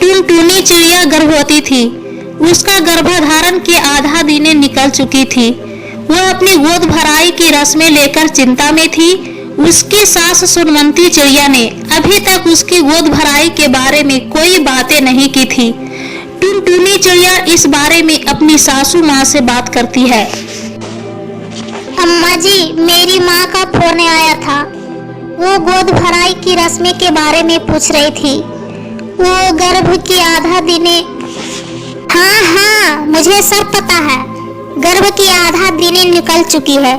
टुनटुनी चिड़िया गर्भवती थी। उसका गर्भधारण के आधा दिन निकल चुकी थी। वह अपनी गोद भराई की रस्में लेकर चिंता में थी। उसकी सास सुनवंती चिड़िया ने अभी तक उसकी गोद भराई के बारे में कोई बातें नहीं की थी। टुनटुनी चिड़िया इस बारे में अपनी सासू माँ से बात करती है। अम्मा जी, मेरी माँ का फोन आया था। वो गोद भराई की रस्में के बारे में पूछ रही थी। वो गर्भ की आधा दिने। हाँ, मुझे सब पता है। गर्भ की आधा दिने निकल चुकी है,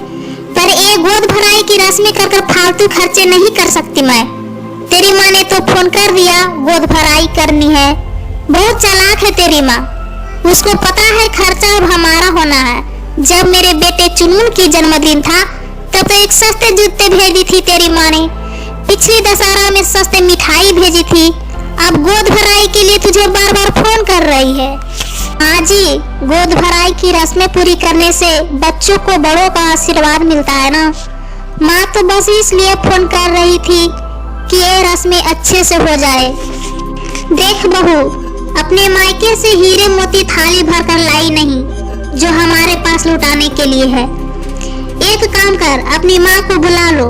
पर एक गोद भराई की रस्में कर फालतू खर्चे नहीं कर सकती मैं। तेरी माँ ने तो फोन कर दिया, गोद भराई करनी है। बहुत चालाक है तेरी माँ। उसको पता है खर्चा अब हमारा होना है। जब मेरे बेटे चुनमुन की जन्मदिन था तब तो एक सस्ते जूते भेजी थी तेरी माँ ने। पिछली दशहरा में सस्ते मिठाई भेजी थी। अब गोद भराई के लिए तुझे बार बार फोन कर रही है। हाँ जी, गोद भराई की रस्में पूरी करने से बच्चों को बड़ों का आशीर्वाद मिलता है ना। माँ तो बस इसलिए फोन कर रही थी कि ये रस्में अच्छे से हो जाए। देख बहू, अपने मायके से हीरे मोती थाली भरकर लाई नहीं जो हमारे पास लुटाने के लिए है। एक काम कर, अपनी माँ को बुला लो।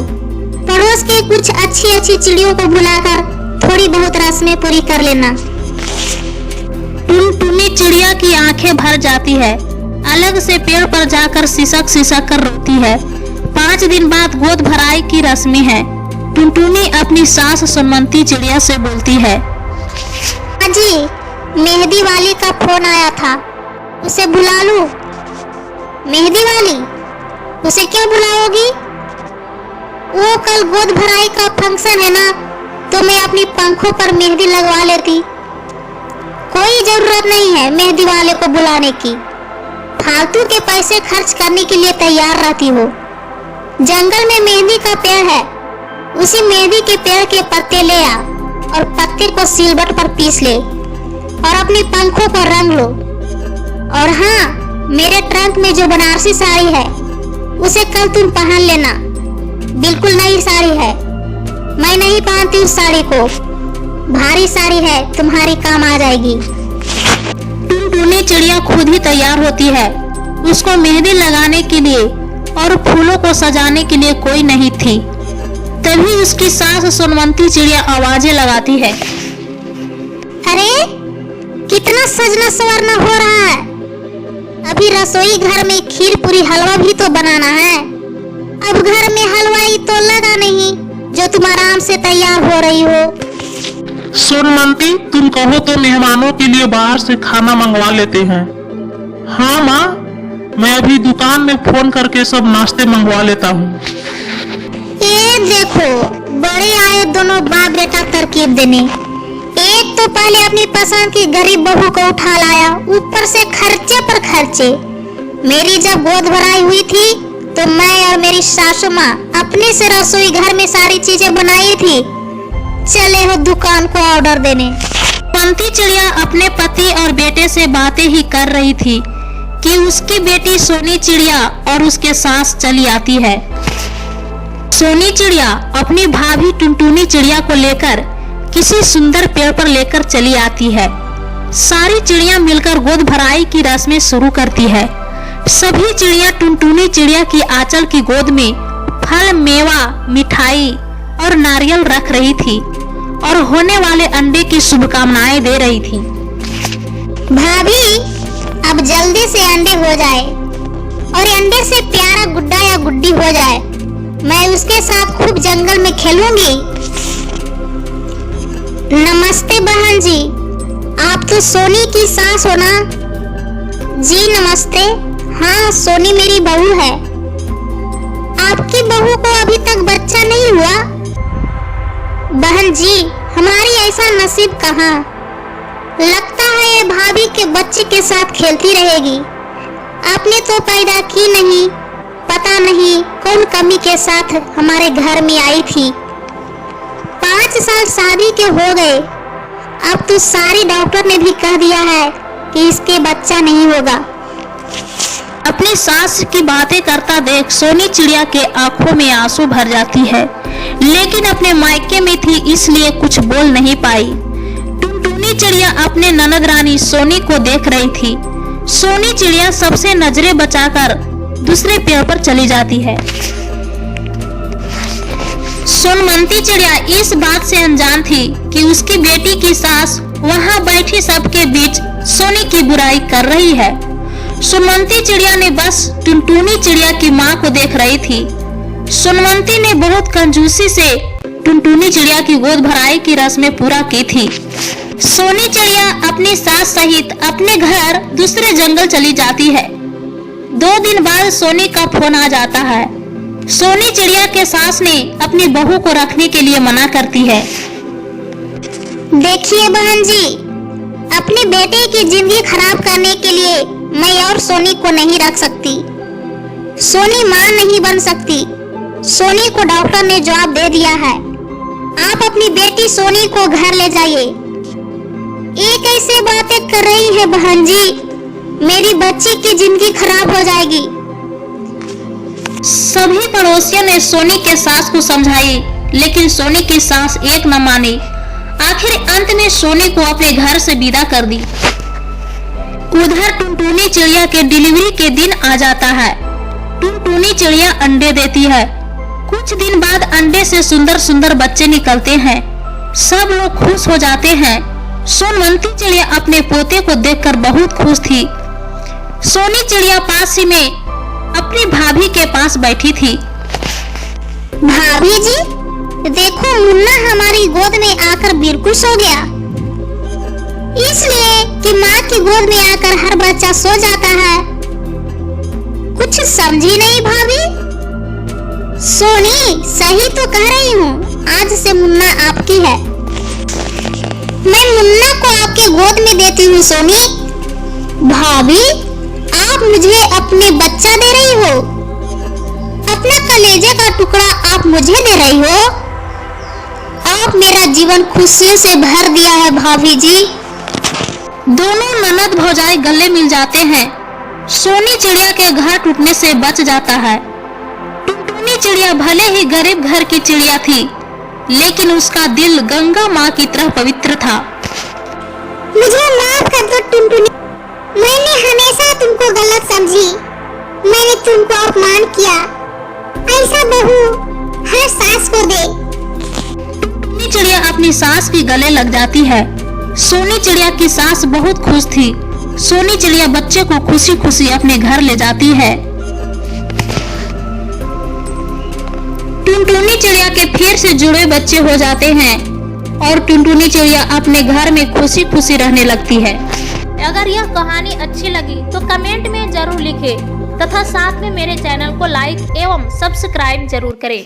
पड़ोस के कुछ अच्छी अच्छी चिड़ियों को बुलाकर थोड़ी बहुत रस्में पूरी कर लेना। टुनटुनी चिड़िया की आंखें भर जाती है। अलग से पेड़ पर जाकर सिसक सिसक कर रोती है। 5 दिन बाद गोद भराई की रस्में है। टुनटुनी अपनी सास सुनवंती चिड़िया से बोलती है। जी, मेहंदी वाली का फोन आया था, उसे बुला लूं? मेहंदी वाली? उसे क्यों बुलाओगी? वो कल गोद भराई का फंक्शन है ना, तो मैं अपनी पंखों पर मेहंदी लगवा लेती। कोई जरूरत नहीं है मेहंदी वाले को बुलाने की। फालतू के पैसे खर्च करने के लिए तैयार रहती हो। जंगल में मेहंदी का पेड़ है, उसी मेहंदी के पेड़ के पत्ते ले आ और पत्ते को सिलबट पर पीस ले और अपनी पंखों पर रंग लो। और हाँ, मेरे ट्रंक में जो बनारसी साड़ी है उसे कल तुम पहन लेना। बिल्कुल नई साड़ी है, मैं नहीं पहनती उस साड़ी को। भारी साड़ी है, तुम्हारी काम आ जाएगी। टुनटुनी चिड़िया खुद ही तैयार होती है। उसको मेहंदी लगाने के लिए और फूलों को सजाने के लिए कोई नहीं थी। तभी उसकी सास सुनवंती चिड़िया आवाजें लगाती है। अरे, कितना सजना संवरना हो रहा है। अभी रसोई घर में खीर पूरी हलवा भी तो बनाना है। अब घर में हलवाई तो लगा नहीं जो तुम आराम से तैयार हो रही हो। सुनवंती, तुम कहो तो मेहमानों के लिए बाहर से खाना मंगवा लेते हैं। हाँ माँ, मैं अभी दुकान में फोन करके सब नाश्ते मंगवा लेता हूँ। ये देखो, बड़े आए दोनों बाप बेटा तरकीब देने। एक तो पहले अपनी पसंद की गरीब बहू को उठा लाया, ऊपर से खर्चे पर खर्चे। मेरी जब गोद भराई हुई थी तो मैं और मेरी सासू माँ अपने से रसोई घर में सारी चीजें बनाई थी। चले हो दुकान को ऑर्डर देने। पंती चिड़िया अपने पति और बेटे से बातें ही कर रही थी कि उसकी बेटी सोनी चिड़िया और उसके सास चली आती है। सोनी चिड़िया अपनी भाभी टुनटुनी चिड़िया को लेकर किसी सुंदर पेड़ पर लेकर चली आती है। सारी चिड़िया मिलकर गोद भराई की रस्में शुरू करती है। सभी चिड़िया टुनटुनी चिड़िया की आंचल की गोद में फल, मेवा, मिठाई और नारियल रख रही थी और होने वाले अंडे की शुभकामनाएं दे रही थी। भाभी, अब जल्दी से अंडे हो जाए और अंडे से प्यारा गुड्डा या गुड्डी हो जाए। मैं उसके साथ खूब जंगल में खेलूंगी। नमस्ते बहन जी, आप तो सोनी की सास हो ना? जी नमस्ते। हाँ, सोनी मेरी बहू है। आपकी बहू को अभी तक बच्चा नहीं हुआ? बहन जी, हमारी ऐसा नसीब कहाँ। लगता है ये भाभी के बच्चे के साथ खेलती रहेगी। आपने तो पैदा की नहीं, पता नहीं कौन कमी के साथ हमारे घर में आई थी। 5 साल शादी के हो गए, अब तो सारे डॉक्टर ने भी कह दिया है कि इसके बच्चा नहीं होगा। अपनी सास की बातें करता देख सोनी चिड़िया के आंखों में आंसू भर जाती है, लेकिन अपने मायके में थी इसलिए कुछ बोल नहीं पाई। टुनटुनी चिड़िया अपने ननद रानी सोनी को देख रही थी। सोनी चिड़िया सबसे नजरें बचाकर दूसरे पेड़ पर चली जाती है। सोनमती चिड़िया इस बात से अनजान थी कि उसकी बेटी की सास वहां बैठी सबके बीच सोनी की बुराई कर रही है। सोनमती चिड़िया ने बस टुनटुनी चिड़िया की माँ को देख रही थी। सोनमती ने बहुत कंजूसी से टुनटुनी चिड़िया की गोद भराई की रस्में पूरा की थी। सोनी चिड़िया अपनी सास सहित अपने घर दूसरे जंगल चली जाती है। 2 दिन बाद सोनी का फोन आ जाता है। सोनी चिड़िया के सास ने अपनी बहू को रखने के लिए मना करती है। देखिए बहन जी, अपने बेटे की जिंदगी खराब करने के लिए मैं और सोनी को नहीं रख सकती। सोनी मां नहीं बन सकती। सोनी को डॉक्टर ने जवाब दे दिया है। आप अपनी बेटी सोनी को घर ले जाइए। ये कैसे बातें कर रही है बहन जी? मेरी बच्ची की जिंदगी खराब हो जाएगी। सभी पड़ोसियों ने सोनी के सास को समझाई, लेकिन सोनी की सास एक न मानी। आखिर अंत में सोनी को अपने घर से विदा कर दी। उधर टुनटुनी चिड़िया के डिलीवरी के दिन आ जाता है। टुनटुनी चिड़िया अंडे देती है। कुछ दिन बाद अंडे से सुंदर सुंदर बच्चे निकलते हैं। सब लोग खुश हो जाते हैं। सोनमती चिड़िया अपने पोते को देखकर बहुत खुश थी। सोनी चिड़िया पास ही में अपनी भाभी के पास बैठी थी। भाभी जी, देखो मुन्ना हमारी गोद में आकर बिल्कुल सो गया। इसलिए कि माँ की गोद में आकर हर बच्चा सो जाता है। कुछ समझी नहीं भाभी? सोनी, सही तो कह रही हूँ। आज से मुन्ना आपकी है। मैं मुन्ना को आपके गोद में देती हूँ सोनी। भाभी, आप मुझे अपने बच्चा दे रही हो। अपना कलेजे का टुकड़ा आप मुझे दे रही हो। आप मेरा जीवन खुशियों से भर दिया है भाभी जी। दोनों ननद भौजाई गले मिल जाते हैं। सोनी चिड़िया के घर टूटने से बच जाता है। टुनटुनी चिड़िया भले ही गरीब घर की चिड़िया थी, लेकिन उसका दिल गंगा माँ की तरह पवित्र था। मुझे माफ कर दो टुनटुनी। मैंने हमेशा तुमको गलत समझी। मैंने तुमको अपमान किया। ऐसा बहू हर सास को दे। टुनटुनी चिड़िया अपनी सास के गले लग जाती है। सोनी चिड़िया की सास बहुत खुश थी। सोनी चिड़िया बच्चे को खुशी खुशी अपने घर ले जाती है। टुनटुनी चिड़िया के फिर से जुड़े बच्चे हो जाते हैं और टुनटुनी चिड़िया अपने घर में खुशी खुशी रहने लगती है। अगर यह कहानी अच्छी लगी तो कमेंट में जरूर लिखें तथा साथ में मेरे चैनल को लाइक एवं सब्सक्राइब जरूर करें।